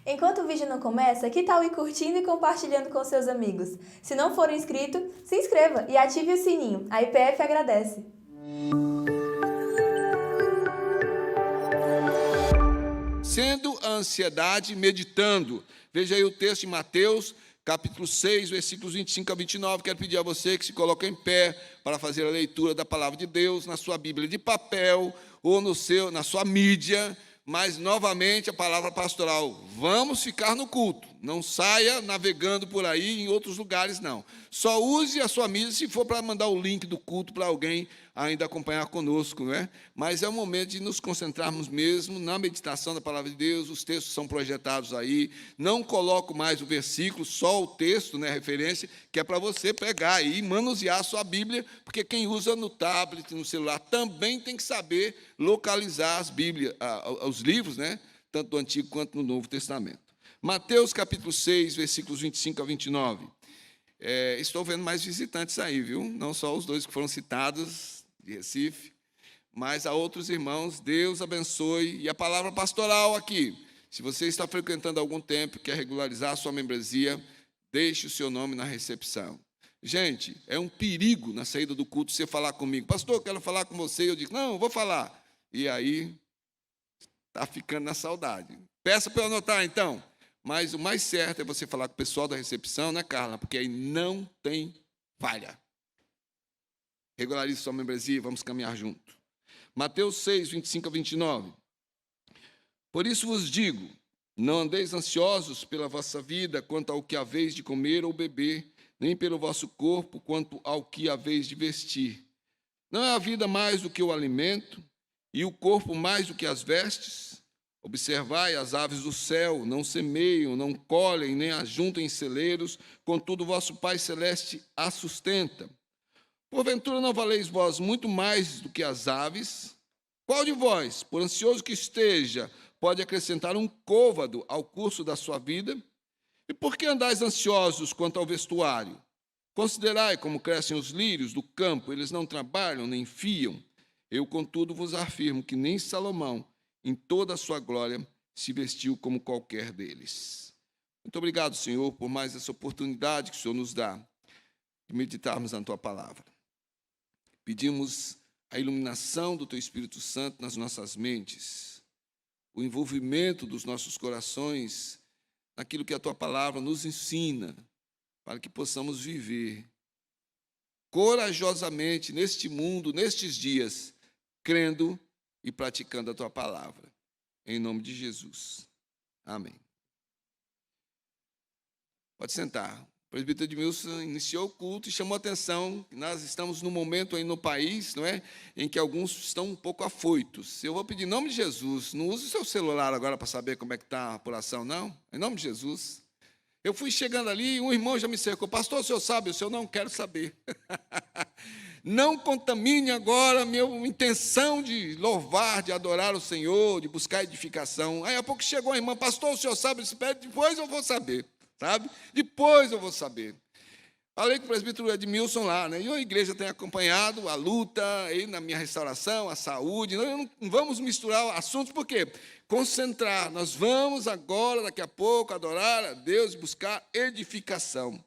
Enquanto o vídeo não começa, que tal ir curtindo e compartilhando com seus amigos? Se não for inscrito, se inscreva e ative o sininho. A IPF agradece. Sendo a ansiedade, meditando. Veja aí o texto em Mateus, capítulo 6, versículos 25 a 29. Quero pedir a você que se coloque em pé para fazer a leitura da palavra de Deus na sua Bíblia de papel ou na sua mídia, mas novamente a palavra pastoral. Vamos ficar no culto. Não saia navegando por aí em outros lugares, não. Só use a sua mídia se for para mandar o link do culto para alguém ainda acompanhar conosco, não é? Mas é o momento de nos concentrarmos mesmo na meditação da palavra de Deus. Os textos são projetados aí. Não coloco mais o versículo, só o texto, né, referência, que é para você pegar e manusear a sua Bíblia, porque quem usa no tablet, no celular, também tem que saber localizar as Bíblias, os livros, né, tanto do Antigo quanto no Novo Testamento. Mateus, capítulo 6, versículos 25 a 29. Estou vendo mais visitantes aí, viu? Não só os dois que foram citados, de Recife, mas a outros irmãos. Deus abençoe. E a palavra pastoral aqui. Se você está frequentando há algum tempo, quer regularizar a sua membresia, deixe o seu nome na recepção. Gente, é um perigo na saída do culto você falar comigo. Pastor, eu quero falar com você. Eu digo, não, eu vou falar. E aí, está ficando na saudade. Peça para eu anotar, então. Mas o mais certo é você falar com o pessoal da recepção, né, Carla? Porque aí não tem falha. Regularize sua membresia, vamos caminhar junto. Mateus 6, 25 a 29. Por isso vos digo, não andeis ansiosos pela vossa vida, quanto ao que haveis de comer ou beber, nem pelo vosso corpo, quanto ao que haveis de vestir. Não é a vida mais do que o alimento, e o corpo mais do que as vestes? Observai as aves do céu, não semeiam, não colhem, nem ajuntam em celeiros, contudo vosso Pai Celeste as sustenta. Porventura não valeis vós muito mais do que as aves? Qual de vós, por ansioso que esteja, pode acrescentar um côvado ao curso da sua vida? E por que andais ansiosos quanto ao vestuário? Considerai como crescem os lírios do campo, eles não trabalham nem fiam. Eu, contudo, vos afirmo que nem Salomão, em toda a sua glória, se vestiu como qualquer deles. Muito obrigado, Senhor, por mais essa oportunidade que o Senhor nos dá de meditarmos na Tua palavra. Pedimos a iluminação do Teu Espírito Santo nas nossas mentes, o envolvimento dos nossos corações naquilo que a Tua palavra nos ensina, para que possamos viver corajosamente neste mundo, nestes dias, crendo e praticando a Tua palavra. Em nome de Jesus. Amém. Pode sentar. O presbítero Edmilson iniciou o culto e chamou a atenção que nós estamos num momento aí no país, não é, em que alguns estão um pouco afoitos. Eu vou pedir em nome de Jesus, não use o seu celular agora para saber como é que está a apuração, não. Em nome de Jesus. Eu fui chegando ali e um irmão já me cercou. Pastor, o senhor sabe? O senhor não quero saber. Não contamine agora a minha intenção de louvar, de adorar o Senhor, de buscar edificação. Aí, a pouco chegou a irmã, pastor, o senhor sabe? Depois eu vou saber, sabe? Depois eu vou saber. Falei com o presbítero Edmilson lá, né? E a igreja tem acompanhado a luta aí na minha restauração, a saúde. Nós não vamos misturar assuntos, por quê? Concentrar. Nós vamos agora, daqui a pouco, adorar a Deus e buscar edificação.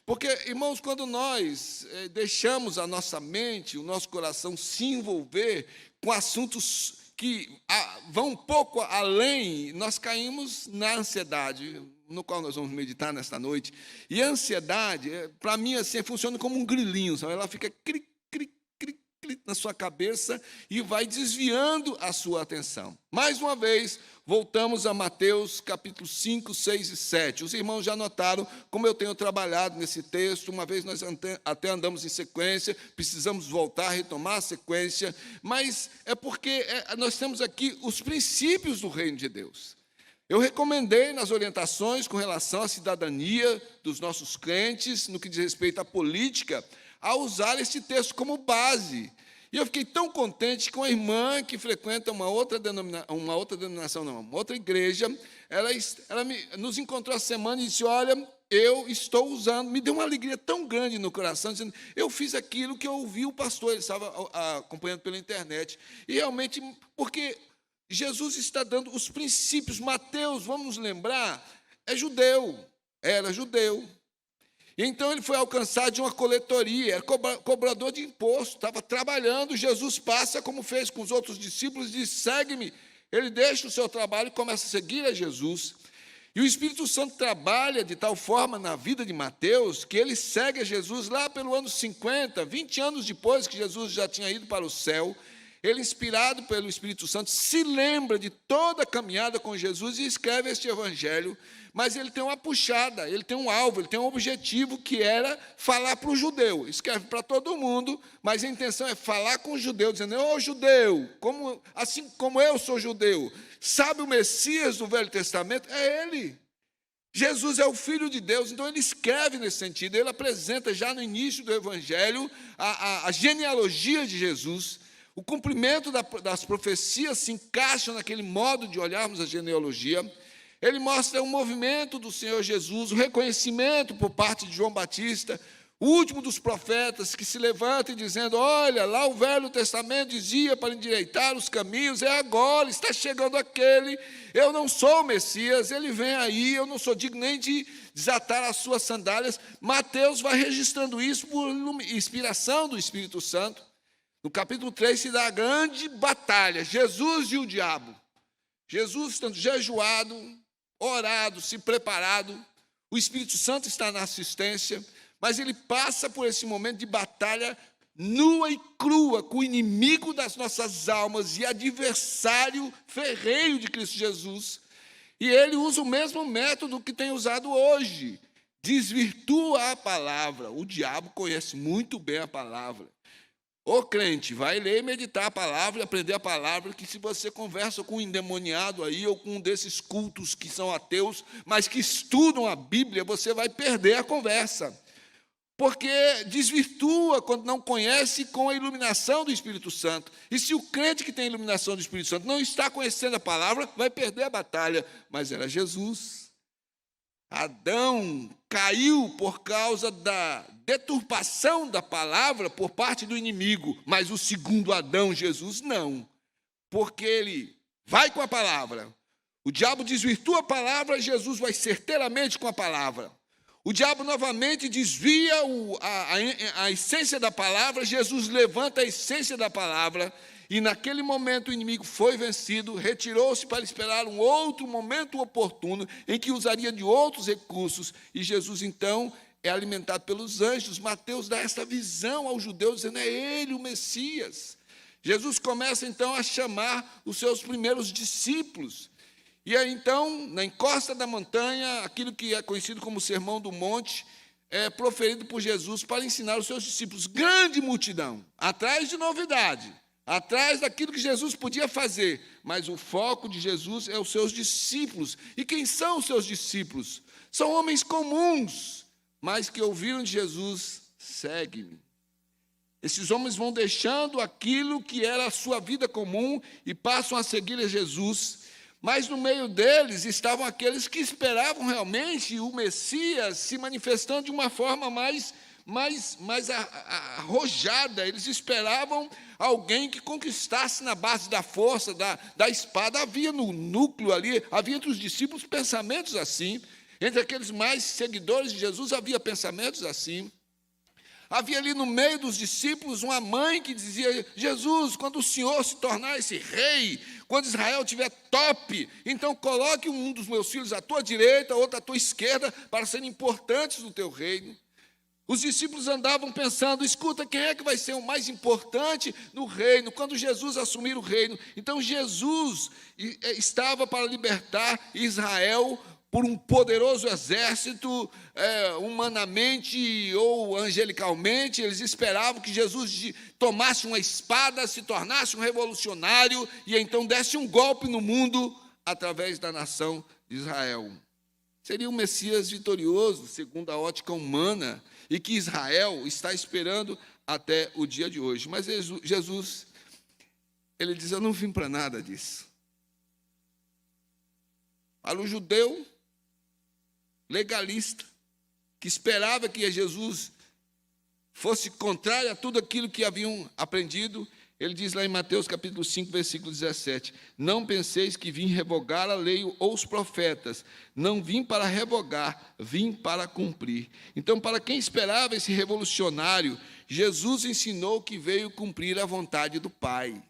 Porque, irmãos, quando nós deixamos a nossa mente, o nosso coração se envolver com assuntos que vão um pouco além, nós caímos na ansiedade, no qual nós vamos meditar nesta noite. E a ansiedade, para mim, assim, funciona como um grilinho, sabe? Ela fica cri, cri, cri, cri na sua cabeça e vai desviando a sua atenção. Mais uma vez, voltamos a Mateus, capítulo 5, 6 e 7. Os irmãos já notaram como eu tenho trabalhado nesse texto. Uma vez nós até andamos em sequência, precisamos voltar, retomar a sequência, mas é porque nós temos aqui os princípios do reino de Deus. Eu recomendei nas orientações com relação à cidadania dos nossos crentes, no que diz respeito à política, a usar este texto como base. E eu fiquei tão contente com a irmã que frequenta uma outra igreja. Ela nos encontrou a semana e disse, olha, eu estou usando, me deu uma alegria tão grande no coração, dizendo, eu fiz aquilo que eu ouvi o pastor, ele estava acompanhando pela internet. E realmente, porque Jesus está dando os princípios. Mateus, vamos nos lembrar, é judeu, era judeu. E então ele foi alcançado de uma coletoria, era cobrador de imposto, estava trabalhando. Jesus passa, como fez com os outros discípulos, e diz: segue-me. Ele deixa o seu trabalho e começa a seguir a Jesus. E o Espírito Santo trabalha de tal forma na vida de Mateus, que ele segue a Jesus lá pelo ano 50, 20 anos depois que Jesus já tinha ido para o céu. Ele, inspirado pelo Espírito Santo, se lembra de toda a caminhada com Jesus e escreve este evangelho, mas ele tem uma puxada, ele tem um alvo, ele tem um objetivo, que era falar para o judeu. Escreve para todo mundo, mas a intenção é falar com o judeu, dizendo: ô judeu, assim como eu sou judeu, sabe o Messias do Velho Testamento? É ele. Jesus é o Filho de Deus. Então ele escreve nesse sentido, ele apresenta já no início do evangelho a genealogia de Jesus. O cumprimento das profecias se encaixa naquele modo de olharmos a genealogia. Ele mostra o movimento do Senhor Jesus, o reconhecimento por parte de João Batista, o último dos profetas, que se levanta dizendo: olha, lá o Velho Testamento dizia para endireitar os caminhos, é agora, está chegando aquele, eu não sou o Messias, ele vem aí, eu não sou digno nem de desatar as suas sandálias. Mateus vai registrando isso por inspiração do Espírito Santo. No capítulo 3 se dá a grande batalha, Jesus e o diabo. Jesus estando jejuado, orado, se preparado, o Espírito Santo está na assistência, mas ele passa por esse momento de batalha nua e crua com o inimigo das nossas almas e adversário ferrenho de Cristo Jesus. E ele usa o mesmo método que tem usado hoje, desvirtua a palavra. O diabo conhece muito bem a palavra. Ô crente, vai ler e meditar a palavra e aprender a palavra, que se você conversa com um endemoniado aí, ou com um desses cultos que são ateus, mas que estudam a Bíblia, você vai perder a conversa. Porque desvirtua quando não conhece com a iluminação do Espírito Santo. E se o crente que tem a iluminação do Espírito Santo não está conhecendo a palavra, vai perder a batalha. Mas era Jesus. Adão caiu por causa da deturpação da palavra por parte do inimigo, mas o segundo Adão, Jesus, não, porque ele vai com a palavra. O diabo desvirtua a palavra, Jesus vai certeiramente com a palavra. O diabo novamente desvia a essência da palavra, Jesus levanta a essência da palavra. E naquele momento o inimigo foi vencido, retirou-se para esperar um outro momento oportuno, em que usaria de outros recursos, e Jesus então é alimentado pelos anjos. Mateus dá essa visão aos judeus, dizendo: é ele o Messias. Jesus começa então a chamar os seus primeiros discípulos, e aí então, na encosta da montanha, aquilo que é conhecido como o Sermão do Monte, é proferido por Jesus para ensinar os seus discípulos. Grande multidão, atrás de novidade, atrás daquilo que Jesus podia fazer, mas o foco de Jesus é os seus discípulos. E quem são os seus discípulos? São homens comuns, mas que ouviram de Jesus: segue-me. Esses homens vão deixando aquilo que era a sua vida comum e passam a seguir a Jesus. Mas no meio deles estavam aqueles que esperavam realmente o Messias se manifestando de uma forma mais arrojada. Eles esperavam alguém que conquistasse na base da força, da espada. Havia no núcleo ali, havia entre os discípulos pensamentos assim. Entre aqueles mais seguidores de Jesus havia pensamentos assim. Havia ali no meio dos discípulos uma mãe que dizia: Jesus, quando o Senhor se tornar esse rei, quando Israel estiver top, então coloque um dos meus filhos à tua direita, outro à tua esquerda, para serem importantes no teu reino. Os discípulos andavam pensando: escuta, quem é que vai ser o mais importante no reino, quando Jesus assumir o reino? Então Jesus estava para libertar Israel por um poderoso exército, humanamente ou angelicalmente. Eles esperavam que Jesus tomasse uma espada, se tornasse um revolucionário e então desse um golpe no mundo através da nação de Israel. Seria um Messias vitorioso, segundo a ótica humana, e que Israel está esperando até o dia de hoje. Mas Jesus, ele diz: eu não vim para nada disso. Para o judeu legalista, que esperava que Jesus fosse contrário a tudo aquilo que haviam aprendido, Ele diz lá em Mateus capítulo 5, versículo 17, não penseis que vim revogar a lei ou os profetas, não vim para revogar, vim para cumprir. Então, para quem esperava esse revolucionário, Jesus ensinou que veio cumprir a vontade do Pai.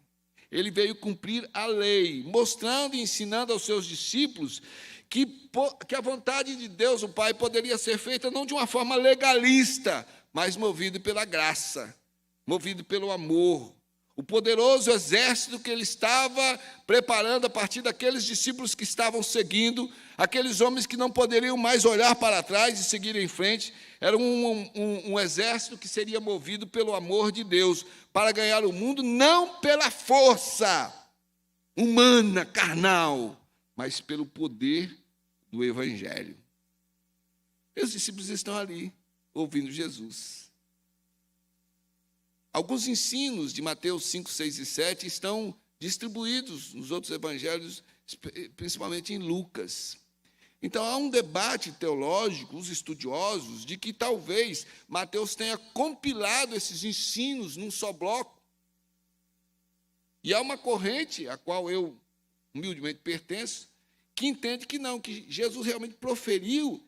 Ele veio cumprir a lei, mostrando e ensinando aos seus discípulos que a vontade de Deus, o Pai, poderia ser feita não de uma forma legalista, mas movido pela graça, movido pelo amor. O poderoso exército que ele estava preparando a partir daqueles discípulos que estavam seguindo, aqueles homens que não poderiam mais olhar para trás e seguir em frente, era um exército que seria movido pelo amor de Deus, para ganhar o mundo, não pela força humana, carnal, mas pelo poder do Evangelho. E os discípulos estão ali, ouvindo Jesus. Alguns ensinos de Mateus 5, 6 e 7 estão distribuídos nos outros evangelhos, principalmente em Lucas. Então, há um debate teológico, os estudiosos, de que talvez Mateus tenha compilado esses ensinos num só bloco. E há uma corrente, a qual eu humildemente pertenço, que entende que não, que Jesus realmente proferiu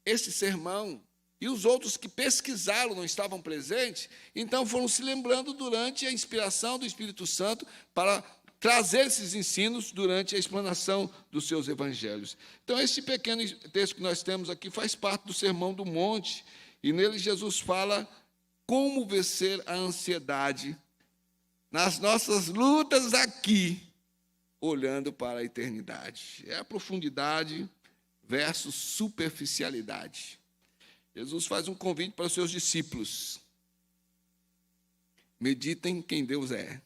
esse sermão, e os outros que pesquisaram não estavam presentes, então foram se lembrando durante a inspiração do Espírito Santo para trazer esses ensinos durante a explanação dos seus evangelhos. Então, esse pequeno texto que nós temos aqui faz parte do Sermão do Monte, e nele Jesus fala como vencer a ansiedade nas nossas lutas aqui, olhando para a eternidade. É a profundidade versus superficialidade. Jesus faz um convite para os seus discípulos. Meditem quem Deus é.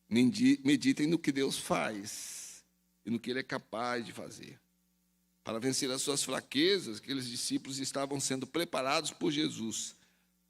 Meditem no que Deus faz e no que Ele é capaz de fazer. Para vencer as suas fraquezas, aqueles discípulos estavam sendo preparados por Jesus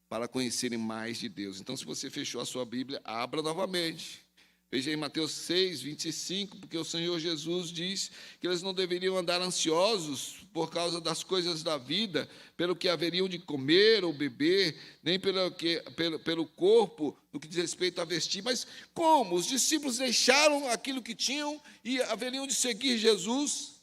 para conhecerem mais de Deus. Então, se você fechou a sua Bíblia, abra novamente. Veja em Mateus 6, 25, porque o Senhor Jesus diz que eles não deveriam andar ansiosos por causa das coisas da vida, pelo que haveriam de comer ou beber, nem pelo corpo, no que diz respeito a vestir. Mas como? Os discípulos deixaram aquilo que tinham e haveriam de seguir Jesus.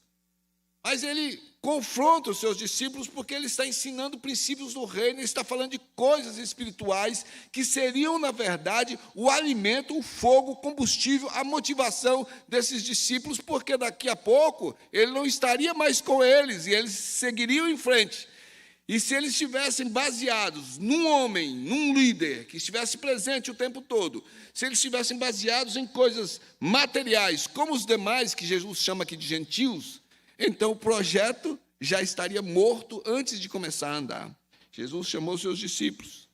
Mas ele confronta os seus discípulos porque ele está ensinando princípios do reino, ele está falando de coisas espirituais que seriam, na verdade, o alimento, o fogo, o combustível, a motivação desses discípulos, porque daqui a pouco ele não estaria mais com eles e eles seguiriam em frente. E se eles estivessem baseados num homem, num líder, que estivesse presente o tempo todo, se eles estivessem baseados em coisas materiais, como os demais, que Jesus chama aqui de gentios, então o projeto já estaria morto antes de começar a andar. Jesus chamou seus discípulos.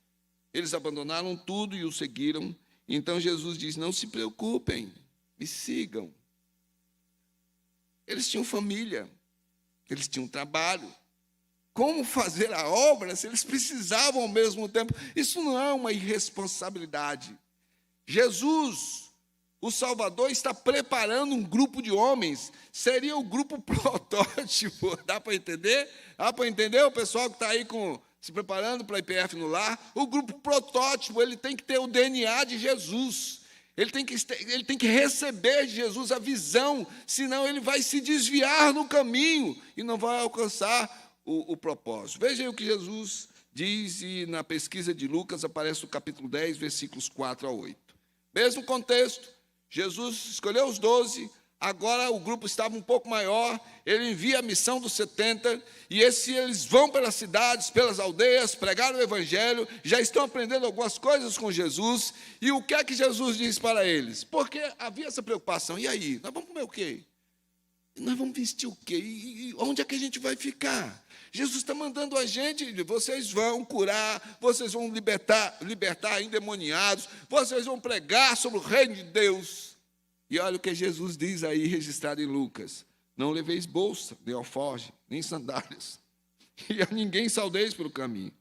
Eles abandonaram tudo e o seguiram. Então Jesus diz, não se preocupem, me sigam. Eles tinham família, eles tinham trabalho. Como fazer a obra se eles precisavam ao mesmo tempo? Isso não é uma irresponsabilidade. Jesus, o Salvador, está preparando um grupo de homens, seria o grupo protótipo, dá para entender? Dá para entender o pessoal que está aí se preparando para a IPF no lar? O grupo protótipo, ele tem que ter o DNA de Jesus, ele tem que receber de Jesus a visão, senão ele vai se desviar no caminho e não vai alcançar o propósito. Veja aí o que Jesus diz, e na pesquisa de Lucas aparece o capítulo 10, versículos 4 a 8. Mesmo contexto, Jesus escolheu os 12, agora o grupo estava um pouco maior, ele envia a missão dos 70, e eles vão pelas cidades, pelas aldeias, pregar o Evangelho, já estão aprendendo algumas coisas com Jesus, e o que é que Jesus diz para eles? Porque havia essa preocupação, e aí, nós vamos comer o quê? Nós vamos vestir o quê? E onde é que a gente vai ficar? Jesus está mandando a gente, vocês vão curar, vocês vão libertar endemoniados, vocês vão pregar sobre o reino de Deus. E olha o que Jesus diz aí, registrado em Lucas. Não leveis bolsa, nem alforje, nem sandálias, e a ninguém saudeis pelo caminho.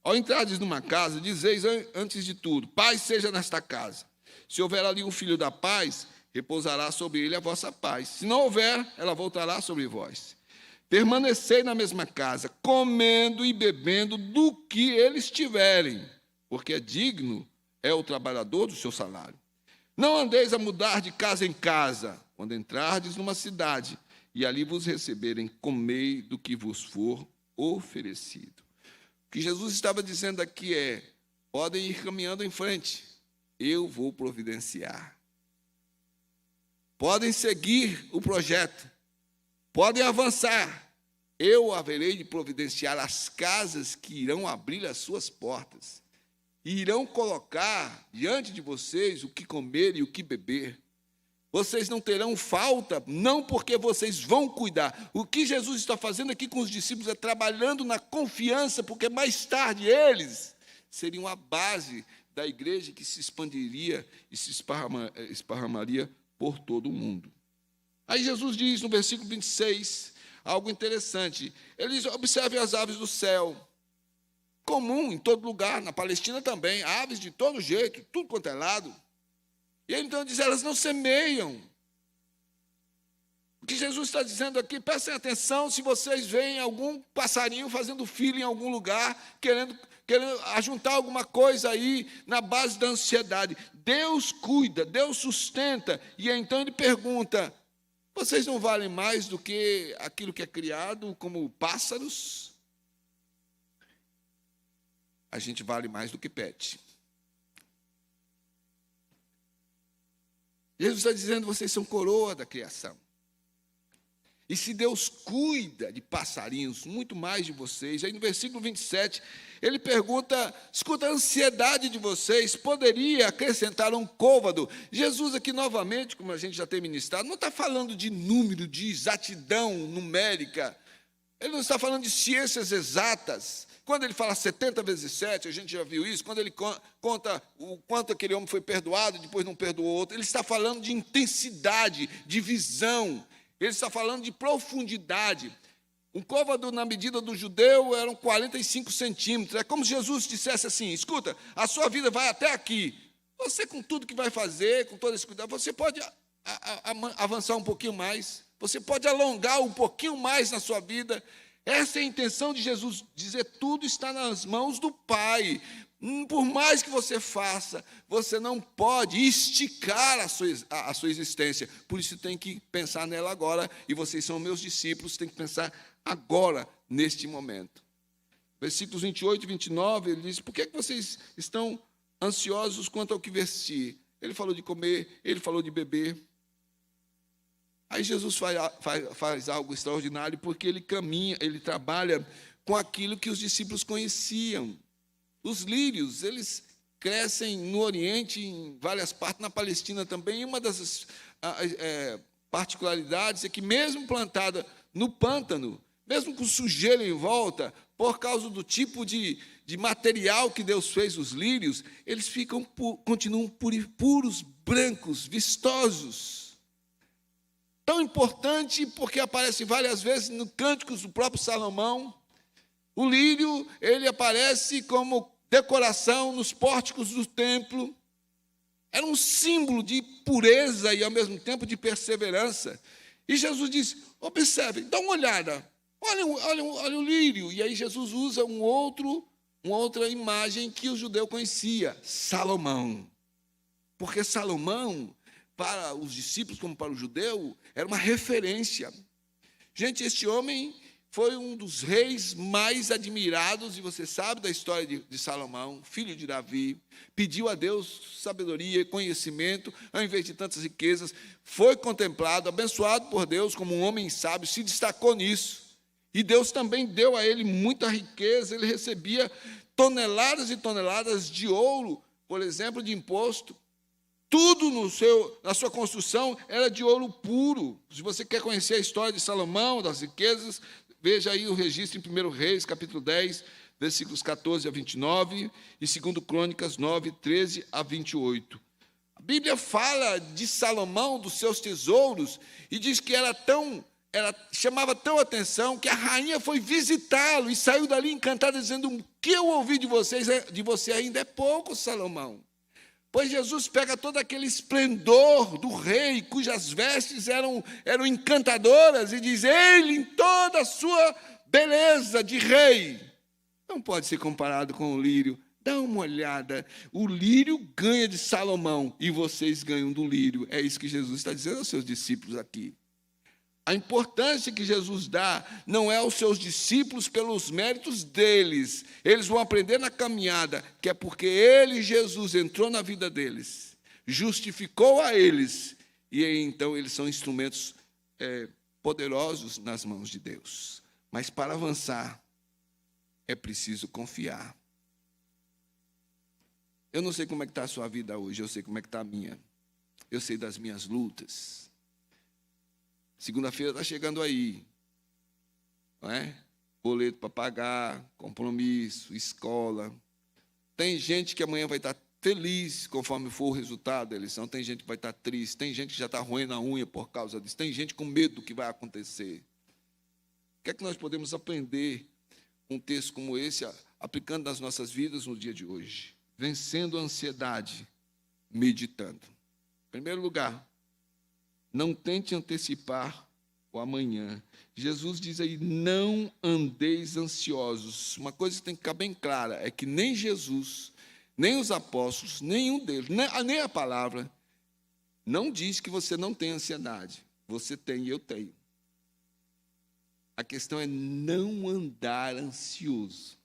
Ao entrardes numa casa, dizeis antes de tudo, paz seja nesta casa. Se houver ali um filho da paz, repousará sobre ele a vossa paz. Se não houver, ela voltará sobre vós. Permanecei na mesma casa, comendo e bebendo do que eles tiverem, porque é digno é o trabalhador do seu salário. Não andeis a mudar de casa em casa, quando entrardes numa cidade, e ali vos receberem, comei do que vos for oferecido. O que Jesus estava dizendo aqui é: podem ir caminhando em frente, eu vou providenciar. Podem seguir o projeto, podem avançar, eu haverei de providenciar as casas que irão abrir as suas portas, e irão colocar diante de vocês o que comer e o que beber. Vocês não terão falta, não porque vocês vão cuidar. O que Jesus está fazendo aqui com os discípulos é trabalhando na confiança, porque mais tarde eles seriam a base da igreja que se expandiria e se esparramaria por todo o mundo. Aí Jesus diz no versículo 26, algo interessante. Ele diz: observe as aves do céu. Comum em todo lugar, na Palestina também, aves de todo jeito, tudo quanto é lado. E aí, então diz: elas não semeiam. O que Jesus está dizendo aqui, prestem atenção, se vocês veem algum passarinho fazendo fila em algum lugar, querendo ajuntar alguma coisa aí na base da ansiedade. Deus cuida, Deus sustenta, e então ele pergunta: vocês não valem mais do que aquilo que é criado como pássaros? A gente vale mais do que pet. Jesus está dizendo: vocês são coroa da criação. E se Deus cuida de passarinhos, muito mais de vocês. Aí no versículo 27, ele pergunta: escuta, a ansiedade de vocês poderia acrescentar um côvado? Jesus aqui novamente, como a gente já tem ministrado, não está falando de número, de exatidão numérica. Ele não está falando de ciências exatas. Quando ele fala 70 vezes 7, a gente já viu isso, quando ele conta o quanto aquele homem foi perdoado, depois não perdoou outro, ele está falando de intensidade, de visão, ele está falando de profundidade. Um côvado, na medida do judeu, eram 45 centímetros. É como se Jesus dissesse assim: escuta, a sua vida vai até aqui. Você, com tudo que vai fazer, com todo esse cuidado, você pode avançar um pouquinho mais, você pode alongar um pouquinho mais na sua vida. Essa é a intenção de Jesus, dizer: tudo está nas mãos do Pai. Por mais que você faça, você não pode esticar a sua existência. Por isso tem que pensar nela agora, e vocês são meus discípulos, tem que pensar agora, neste momento. Versículos 28 e 29, ele diz: por que vocês estão ansiosos quanto ao que vestir? Ele falou de comer, ele falou de beber. Aí Jesus faz algo extraordinário, porque ele caminha, ele trabalha com aquilo que os discípulos conheciam. Os lírios, eles crescem no Oriente, em várias partes, na Palestina também. E uma das particularidades é que, mesmo plantada no pântano, mesmo com sujeira em volta, por causa do tipo de material que Deus fez os lírios, eles continuam puros, brancos, vistosos. Tão importante porque aparece várias vezes no Cânticos do próprio Salomão. O lírio, ele aparece como decoração nos pórticos do templo. Era um símbolo de pureza e, ao mesmo tempo, de perseverança. E Jesus diz: observe, dá uma olhada, olha o lírio. E aí Jesus usa uma outra imagem que o judeu conhecia: Salomão. Porque Salomão, para os discípulos como para o judeu, era uma referência. Gente, este homem foi um dos reis mais admirados, e você sabe da história de Salomão, filho de Davi. Pediu a Deus sabedoria e conhecimento, ao invés de tantas riquezas. Foi contemplado, abençoado por Deus como um homem sábio, se destacou nisso. E Deus também deu a ele muita riqueza. Ele recebia toneladas e toneladas de ouro, por exemplo, de imposto. Tudo na sua construção era de ouro puro. Se você quer conhecer a história de Salomão, das riquezas, veja aí o registro em 1 Reis, capítulo 10, versículos 14 a 29, e 2 Crônicas 9, 13 a 28. A Bíblia fala de Salomão, dos seus tesouros, e diz que ela chamava tão atenção que a rainha foi visitá-lo e saiu dali encantada, dizendo: o que eu ouvi de você ainda é pouco, Salomão. Pois Jesus pega todo aquele esplendor do rei, cujas vestes eram encantadoras, e diz: ele, em toda a sua beleza de rei, não pode ser comparado com o lírio Dá uma olhada. O lírio ganha de Salomão e vocês ganham do lírio. É isso que Jesus está dizendo aos seus discípulos aqui. A importância que Jesus dá não é aos seus discípulos pelos méritos deles. Eles vão aprender na caminhada, que é porque ele, Jesus, entrou na vida deles, justificou a eles, e aí, então eles são instrumentos poderosos nas mãos de Deus. Mas para avançar, é preciso confiar. Eu não sei como é que está a sua vida hoje, eu sei como é que está a minha. Eu sei das minhas lutas. Segunda-feira está chegando aí, não é? Boleto para pagar, compromisso, escola. Tem gente que amanhã vai estar feliz conforme for o resultado da eleição, tem gente que vai estar triste, tem gente que já está roendo a unha por causa disso, tem gente com medo do que vai acontecer. O que é que nós podemos aprender com um texto como esse, aplicando nas nossas vidas no dia de hoje? Vencendo a ansiedade, meditando. Em primeiro lugar, não tente antecipar o amanhã. Jesus diz aí, não andeis ansiosos. Uma coisa que tem que ficar bem clara, é que nem Jesus, nem os apóstolos, nenhum deles, nem a palavra, não diz que você não tem ansiedade. Você tem e eu tenho. A questão é não andar ansioso.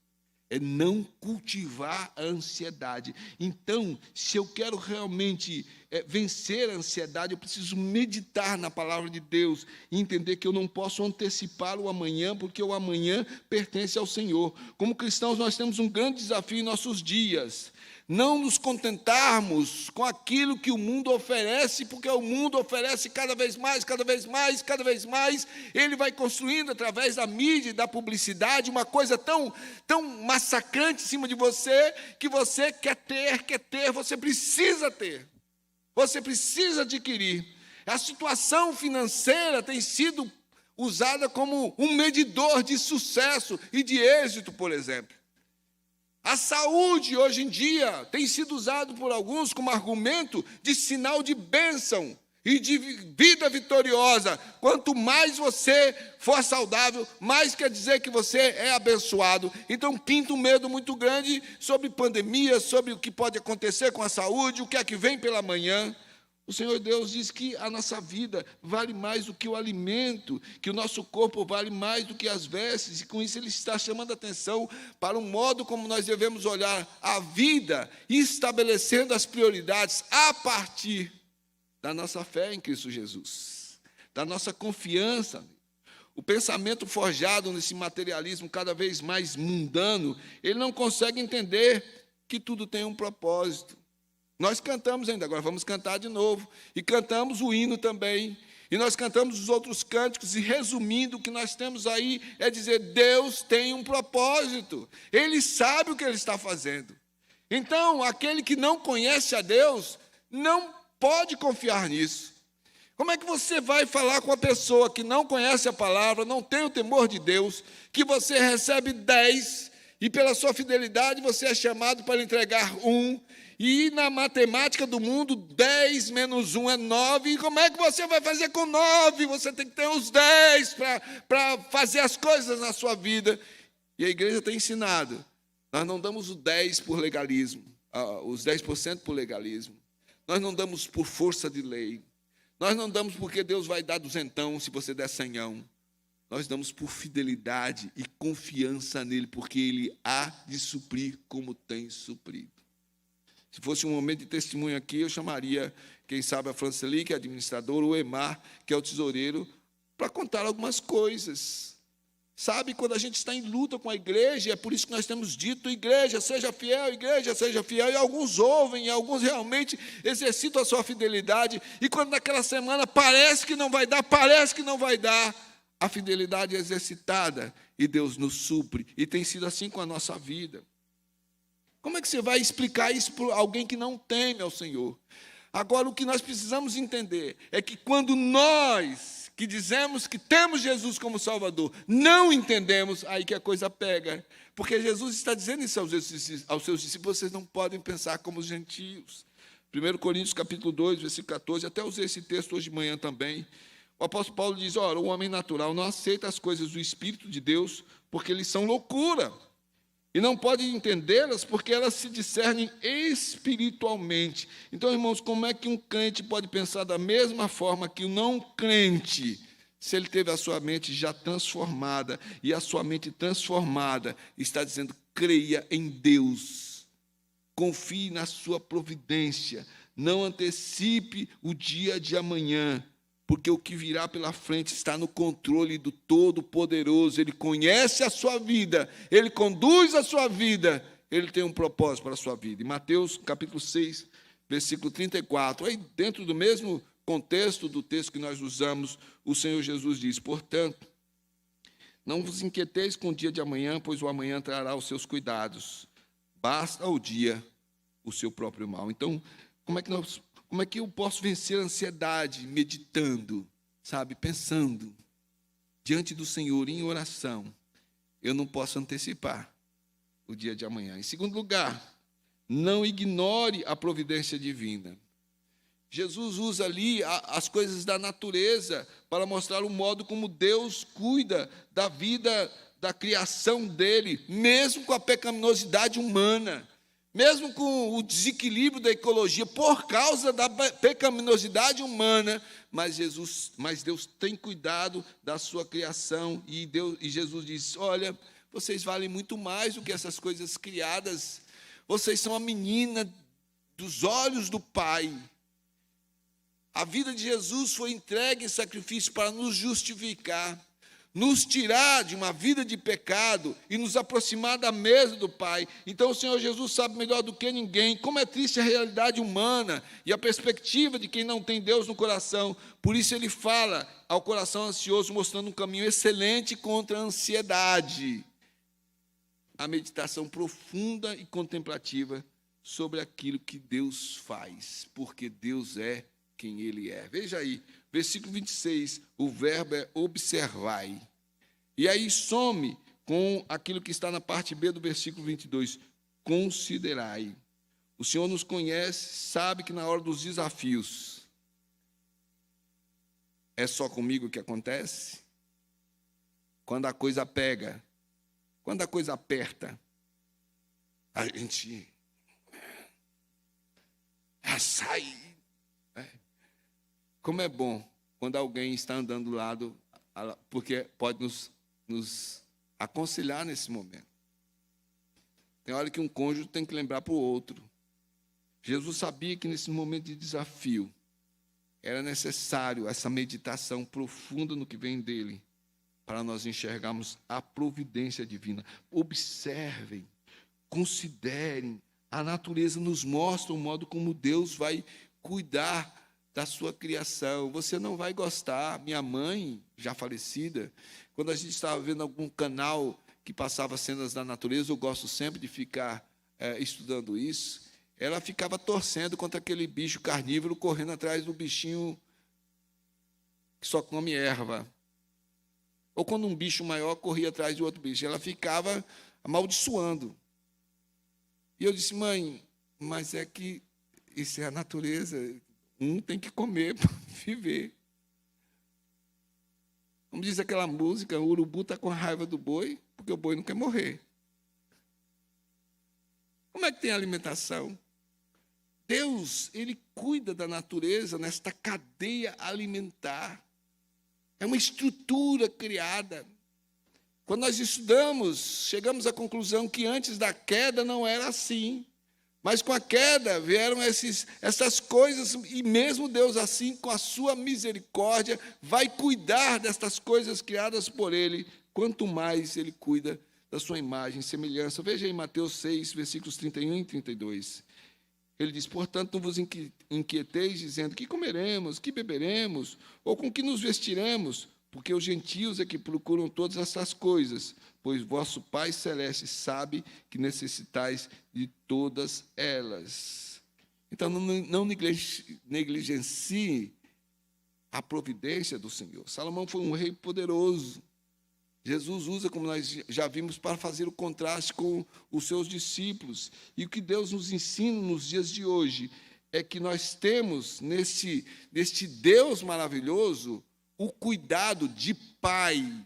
É não cultivar a ansiedade. Então, se eu quero realmente vencer a ansiedade, eu preciso meditar na palavra de Deus e entender que eu não posso antecipar o amanhã, porque o amanhã pertence ao Senhor. Como cristãos, nós temos um grande desafio em nossos dias. Não nos contentarmos com aquilo que o mundo oferece, porque o mundo oferece cada vez mais, cada vez mais, cada vez mais. Ele vai construindo, através da mídia e da publicidade, uma coisa tão massacrante em cima de você, que você quer ter, você precisa ter. Você precisa adquirir. A situação financeira tem sido usada como um medidor de sucesso e de êxito, por exemplo. A saúde, hoje em dia, tem sido usado por alguns como argumento de sinal de bênção e de vida vitoriosa. Quanto mais você for saudável, mais quer dizer que você é abençoado. Então, pinta um medo muito grande sobre pandemia, sobre o que pode acontecer com a saúde, o que é que vem pela manhã. O Senhor Deus diz que a nossa vida vale mais do que o alimento, que o nosso corpo vale mais do que as vestes, e com isso Ele está chamando a atenção para o modo como nós devemos olhar a vida, estabelecendo as prioridades a partir da nossa fé em Cristo Jesus, da nossa confiança. O pensamento forjado nesse materialismo cada vez mais mundano, ele não consegue entender que tudo tem um propósito. Nós cantamos ainda, agora vamos cantar de novo, e cantamos o hino também, e nós cantamos os outros cânticos, e resumindo, o que nós temos aí é dizer, Deus tem um propósito, Ele sabe o que Ele está fazendo. Então, aquele que não conhece a Deus, não pode confiar nisso. Como é que você vai falar com a pessoa que não conhece a palavra, não tem o temor de Deus, que você recebe 10, e pela sua fidelidade você é chamado para entregar 1, e na matemática do mundo, 10 menos 1 é 9. E como é que você vai fazer com 9? Você tem que ter os 10 para fazer as coisas na sua vida. E a igreja tem ensinado. Nós não damos o 10 por legalismo, os 10% por legalismo. Nós não damos por força de lei. Nós não damos porque Deus vai dar duzentão se você der senhão. Nós damos por fidelidade e confiança nele, porque ele há de suprir como tem suprido. Se fosse um momento de testemunho aqui, eu chamaria, quem sabe, a Franceli, que é administradora, o Emar, que é o tesoureiro, para contar algumas coisas. Sabe, quando a gente está em luta com a igreja, é por isso que nós temos dito, igreja, seja fiel, e alguns ouvem, e alguns realmente exercitam a sua fidelidade, e quando naquela semana parece que não vai dar, a fidelidade é exercitada, e Deus nos supre, e tem sido assim com a nossa vida. Como é que você vai explicar isso para alguém que não teme ao Senhor? Agora, o que nós precisamos entender é que quando nós, que dizemos que temos Jesus como Salvador, não entendemos, aí que a coisa pega. Porque Jesus está dizendo isso aos seus discípulos, vocês não podem pensar como os gentios. 1 Coríntios capítulo 2, versículo 14, até usei esse texto hoje de manhã também. O apóstolo Paulo diz, ora, o homem natural não aceita as coisas do Espírito de Deus, porque eles são loucura. e não pode entendê-las porque elas se discernem espiritualmente. Então, irmãos, como é que um crente pode pensar da mesma forma que o não crente, se ele teve a sua mente já transformada, e a sua mente transformada está dizendo: creia em Deus, confie na sua providência, não antecipe o dia de amanhã, porque o que virá pela frente está no controle do Todo-Poderoso. Ele conhece a sua vida, Ele conduz a sua vida, Ele tem um propósito para a sua vida. Em Mateus, capítulo 6, versículo 34, aí dentro do mesmo contexto do texto que nós usamos, o Senhor Jesus diz: portanto, não vos inquieteis com o dia de amanhã, pois o amanhã trará os seus cuidados. Basta ao dia o seu próprio mal. Então, como é que eu posso vencer a ansiedade? Meditando, sabe, pensando diante do Senhor em oração. Eu não posso antecipar o dia de amanhã. Em segundo lugar, não ignore a providência divina. Jesus usa ali as coisas da natureza para mostrar o modo como Deus cuida da vida, da criação dele, mesmo com a pecaminosidade humana, mesmo com o desequilíbrio da ecologia, por causa da pecaminosidade humana, mas Deus tem cuidado da sua criação, e Jesus diz: olha, vocês valem muito mais do que essas coisas criadas, vocês são a menina dos olhos do Pai. A vida de Jesus foi entregue em sacrifício para nos justificar, nos tirar de uma vida de pecado e nos aproximar da mesa do Pai. Então o Senhor Jesus sabe melhor do que ninguém como é triste a realidade humana e a perspectiva de quem não tem Deus no coração. Por isso ele fala ao coração ansioso, mostrando um caminho excelente contra a ansiedade. A meditação profunda e contemplativa sobre aquilo que Deus faz, porque Deus é quem Ele é. Veja aí, versículo 26, o verbo é observai. E aí some com aquilo que está na parte B do versículo 22, considerai. O Senhor nos conhece, sabe que na hora dos desafios, é só comigo que acontece? Quando a coisa pega, quando a coisa aperta, a gente sai. Como é bom quando alguém está andando do lado, porque pode nos aconselhar nesse momento. Tem hora que um cônjuge tem que lembrar para o outro. Jesus sabia que nesse momento de desafio era necessário essa meditação profunda no que vem dele, para nós enxergarmos a providência divina. Observem, considerem, a natureza nos mostra o modo como Deus vai cuidar da sua criação. Você não vai gostar. Minha mãe, já falecida, quando a gente estava vendo algum canal que passava cenas da natureza, eu gosto sempre de ficar estudando isso, ela ficava torcendo contra aquele bicho carnívoro correndo atrás do bichinho que só come erva. Ou quando um bicho maior corria atrás de outro bicho, ela ficava amaldiçoando. E eu disse: mãe, mas é que isso é a natureza. Um tem que comer para viver. Como diz aquela música, o urubu está com raiva do boi, porque o boi não quer morrer. Como é que tem a alimentação? Deus, Ele cuida da natureza nesta cadeia alimentar. É uma estrutura criada. Quando nós estudamos, chegamos à conclusão que antes da queda não era assim. Mas com a queda vieram essas coisas, e mesmo Deus, assim, com a sua misericórdia, vai cuidar destas coisas criadas por Ele, quanto mais Ele cuida da sua imagem e semelhança. Veja aí Mateus 6, versículos 31 e 32. Ele diz: portanto, não vos inquieteis, dizendo: que comeremos, que beberemos, ou com que nos vestiremos, porque os gentios é que procuram todas essas coisas, pois vosso Pai Celeste sabe que necessitais de todas elas. Então, não negligencie a providência do Senhor. Salomão foi um rei poderoso. Jesus usa, como nós já vimos, para fazer o contraste com os seus discípulos. E o que Deus nos ensina nos dias de hoje é que nós temos, neste Deus maravilhoso, o cuidado de Pai.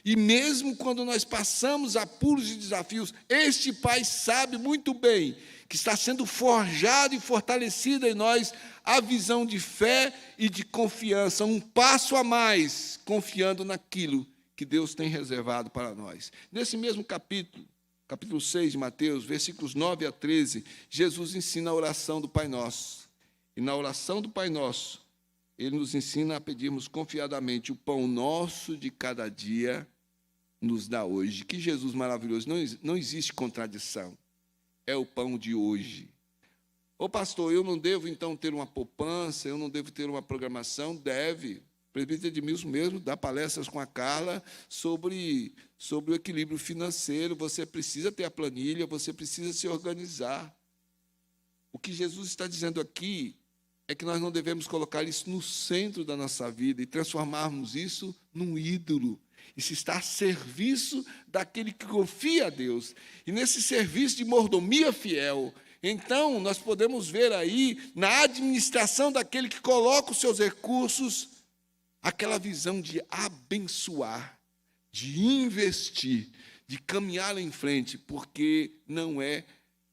E mesmo quando nós passamos apuros e desafios, este Pai sabe muito bem que está sendo forjado e fortalecida em nós a visão de fé e de confiança, um passo a mais, confiando naquilo que Deus tem reservado para nós. Nesse mesmo capítulo 6 de Mateus, versículos 9 a 13, Jesus ensina a oração do Pai Nosso. E na oração do Pai Nosso, Ele nos ensina a pedirmos confiadamente: o pão nosso de cada dia nos dá hoje. Que Jesus maravilhoso, não existe contradição. É o pão de hoje. Ô pastor, eu não devo então ter uma poupança, eu não devo ter uma programação? Deve. O presbítero Edmilson mesmo dá palestras com a Carla sobre o equilíbrio financeiro. Você precisa ter a planilha, você precisa se organizar. O que Jesus está dizendo aqui é que nós não devemos colocar isso no centro da nossa vida e transformarmos isso num ídolo. Isso está a serviço daquele que confia a Deus. E nesse serviço de mordomia fiel, então nós podemos ver aí, na administração daquele que coloca os seus recursos, aquela visão de abençoar, de investir, de caminhar em frente, porque não é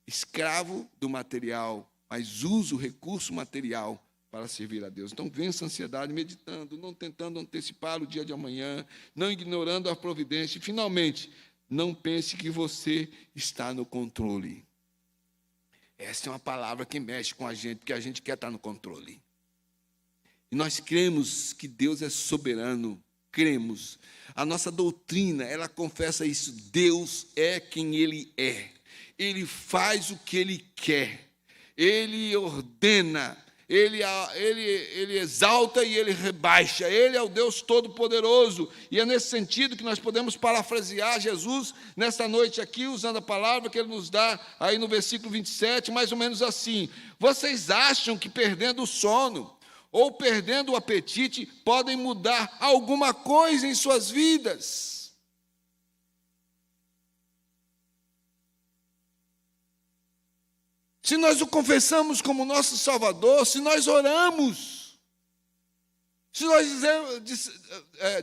escravo do material, mas usa o recurso material para servir a Deus. Então, vença a ansiedade meditando, não tentando antecipar o dia de amanhã, não ignorando a providência. E, finalmente, não pense que você está no controle. Essa é uma palavra que mexe com a gente, porque a gente quer estar no controle. E nós cremos que Deus é soberano, cremos. A nossa doutrina, ela confessa isso: Deus é quem Ele é. Ele faz o que Ele quer. Ele ordena. Ele exalta e Ele rebaixa. Ele é o Deus Todo-Poderoso. E é nesse sentido que nós podemos parafrasear Jesus nesta noite aqui, usando a palavra que Ele nos dá aí no versículo 27, mais ou menos assim: vocês acham que perdendo o sono ou perdendo o apetite podem mudar alguma coisa em suas vidas? Se nós o confessamos como nosso Salvador, se nós oramos, se nós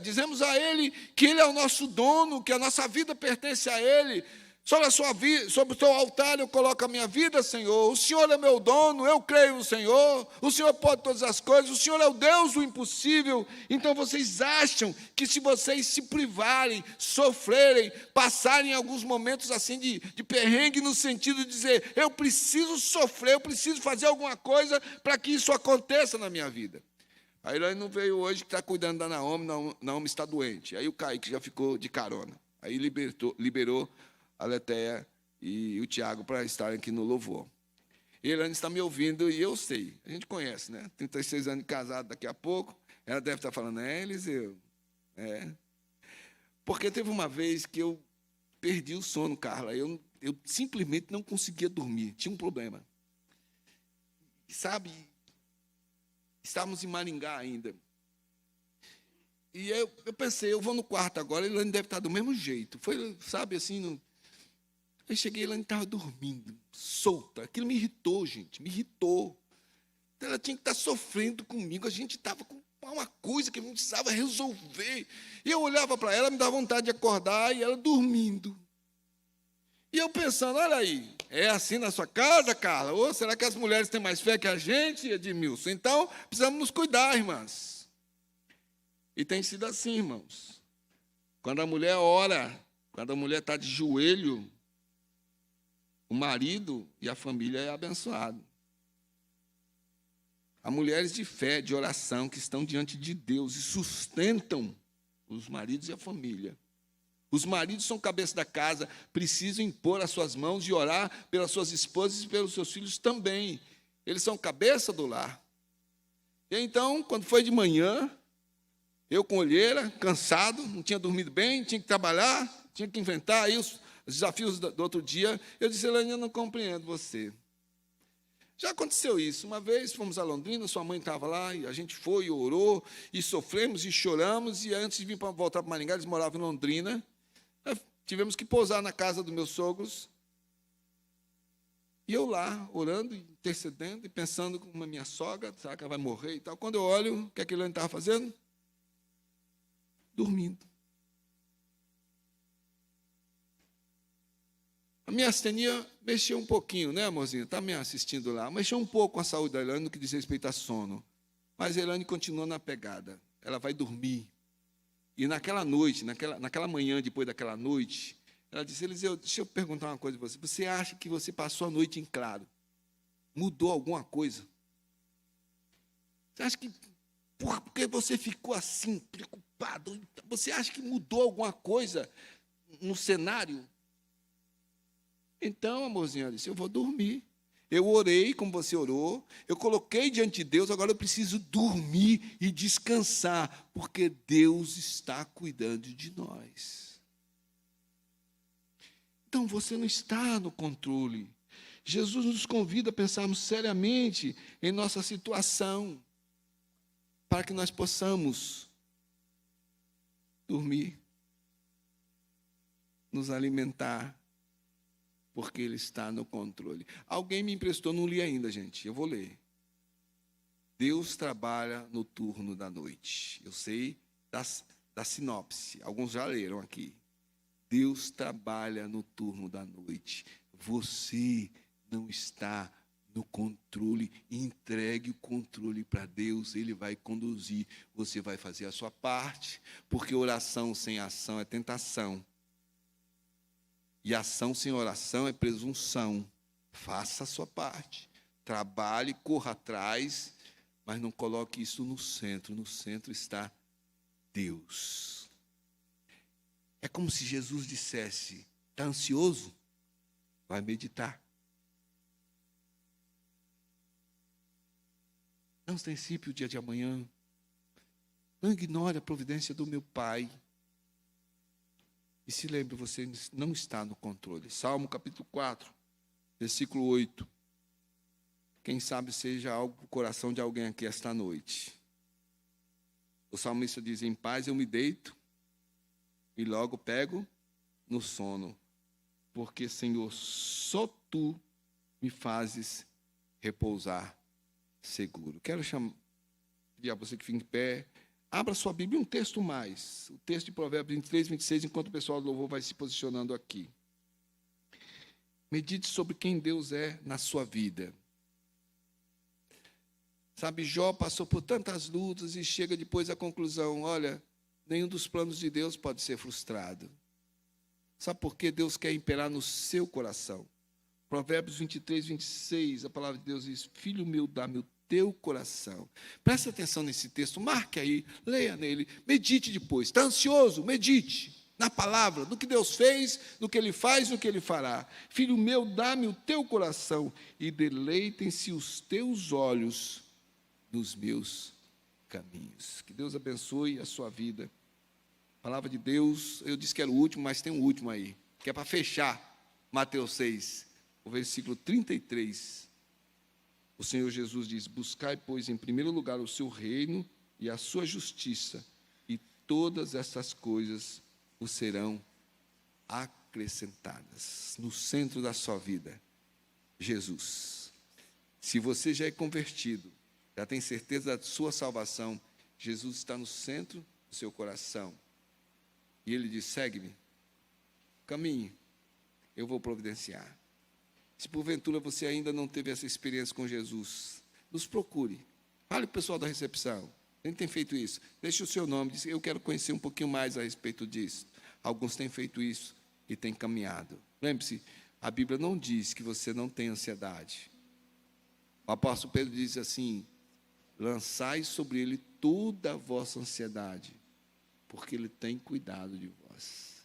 dizemos a Ele que Ele é o nosso dono, que a nossa vida pertence a Ele, sobre a sua vida, sobre o teu altar eu coloco a minha vida, Senhor. O Senhor é meu dono, eu creio no Senhor. O Senhor pode todas as coisas, o Senhor é o Deus do impossível. Então vocês acham que se vocês se privarem, sofrerem, passarem alguns momentos assim de perrengue, no sentido de dizer: eu preciso sofrer, eu preciso fazer alguma coisa para que isso aconteça na minha vida. A Irane não veio hoje, que está cuidando da Naomi. Naomi está doente. Aí o Kaique já ficou de carona. Aí liberou a Letéia e o Tiago para estarem aqui no louvor. E a Irane está me ouvindo e eu sei. A gente conhece, né? 36 anos de casado daqui a pouco. Ela deve estar falando: Eliseu. Porque teve uma vez que eu perdi o sono, Carla. Eu simplesmente não conseguia dormir. Tinha um problema. Sabe, estávamos em Maringá ainda. E eu pensei: eu vou no quarto agora, a Irane deve estar do mesmo jeito. Foi, sabe, assim... Aí cheguei lá e estava dormindo, solta. Aquilo me irritou, gente, me irritou. Então, ela tinha que estar sofrendo comigo. A gente estava com uma coisa que a gente precisava resolver. E eu olhava para ela, me dava vontade de acordar, e ela dormindo. E eu pensando: olha aí, é assim na sua casa, Carla? Ou será que as mulheres têm mais fé que a gente, Edmilson? Então, precisamos nos cuidar, irmãs. E tem sido assim, irmãos. Quando a mulher ora, quando a mulher está de joelho, o marido e a família é abençoado. Há mulheres de fé, de oração, que estão diante de Deus e sustentam os maridos e a família. Os maridos são cabeça da casa, precisam impor as suas mãos e orar pelas suas esposas e pelos seus filhos também. Eles são cabeça do lar. E então, quando foi de manhã, eu com olheira, cansado, não tinha dormido bem, tinha que trabalhar, tinha que inventar aí os desafios do outro dia. Eu disse: Elaine, eu não compreendo você. Já aconteceu isso. Uma vez fomos a Londrina, sua mãe estava lá, e a gente foi e orou, e sofremos e choramos, e antes de vir voltar para Maringá, eles moravam em Londrina. Tivemos que pousar na casa dos meus sogros. E eu lá, orando, intercedendo, e pensando como a minha sogra, será que ela vai morrer e tal. Quando eu olho, o que a Elaine estava fazendo? Dormindo. A minha astenia mexeu um pouquinho, né, amorzinho? Está me assistindo lá. Mexeu um pouco com a saúde da Elaine no que diz respeito a sono. Mas a Elaine continua na pegada. Ela vai dormir. E naquela noite, naquela manhã, depois daquela noite, ela disse, Eliseu, deixa eu perguntar uma coisa para você. Você acha que você passou a noite em claro? Mudou alguma coisa? Você acha que, porque você ficou assim, preocupado, você acha que mudou alguma coisa no cenário? Então, amorzinho, ela disse, eu vou dormir. Eu orei como você orou, eu coloquei diante de Deus, agora eu preciso dormir e descansar, porque Deus está cuidando de nós. Então, você não está no controle. Jesus nos convida a pensarmos seriamente em nossa situação, para que nós possamos dormir, nos alimentar, porque Ele está no controle. Alguém me emprestou, não li ainda, gente, eu vou ler. Deus trabalha no turno da noite. Eu sei da sinopse, alguns já leram aqui. Deus trabalha no turno da noite. Você não está no controle. Entregue o controle para Deus, Ele vai conduzir. Você vai fazer a sua parte, porque oração sem ação é tentação. E ação sem oração é presunção. Faça a sua parte. Trabalhe, corra atrás, mas não coloque isso no centro. No centro está Deus. É como se Jesus dissesse, está ansioso? Vai meditar. Não se antecipe o dia de amanhã. Não ignore a providência do meu Pai. E se lembre, você não está no controle. Salmo capítulo 4, versículo 8. Quem sabe seja algo para o coração de alguém aqui esta noite. O salmista diz, em paz eu me deito e logo pego no sono. Porque, Senhor, só Tu me fazes repousar seguro. Quero pedir a você que fique em pé. Abra sua Bíblia um texto mais. O texto de Provérbios 23, 26, enquanto o pessoal do louvor vai se posicionando aqui. Medite sobre quem Deus é na sua vida. Sabe, Jó passou por tantas lutas e chega depois à conclusão, olha, nenhum dos planos de Deus pode ser frustrado. Sabe por quê? Deus quer imperar no seu coração. Provérbios 23, 26, a palavra de Deus diz, filho meu, dá-me o teu coração. Preste atenção nesse texto, marque aí, leia nele, medite depois. Está ansioso? Medite na palavra, no que Deus fez, no que Ele faz, no que Ele fará. Filho meu, dá-me o teu coração e deleitem-se os teus olhos nos meus caminhos. Que Deus abençoe a sua vida. A palavra de Deus, eu disse que era o último, mas tem um último aí, que é para fechar Mateus 6, o versículo 33. O Senhor Jesus diz, buscai, pois, em primeiro lugar o seu reino e a sua justiça, e todas essas coisas vos serão acrescentadas. No centro da sua vida, Jesus. Se você já é convertido, já tem certeza da sua salvação, Jesus está no centro do seu coração. E Ele diz, segue-me, caminhe, eu vou providenciar. Se porventura você ainda não teve essa experiência com Jesus, nos procure. Fale para o pessoal da recepção. Quem tem feito isso? Deixe o seu nome. Diz, eu quero conhecer um pouquinho mais a respeito disso. Alguns têm feito isso e têm caminhado. Lembre-se, a Bíblia não diz que você não tem ansiedade. O apóstolo Pedro diz assim, lançai sobre ele toda a vossa ansiedade, porque ele tem cuidado de vós.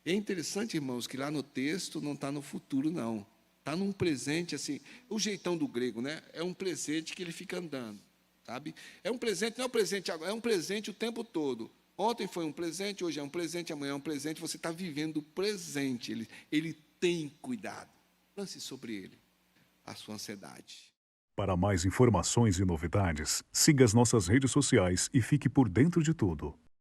E é interessante, irmãos, que lá no texto não está no futuro, não. Está num presente, assim, o jeitão do grego, né? É um presente que ele fica andando, sabe? É um presente, não é um presente agora, é um presente o tempo todo. Ontem foi um presente, hoje é um presente, amanhã é um presente, você está vivendo o presente, ele tem cuidado. Lance sobre ele a sua ansiedade. Para mais informações e novidades, siga as nossas redes sociais e fique por dentro de tudo.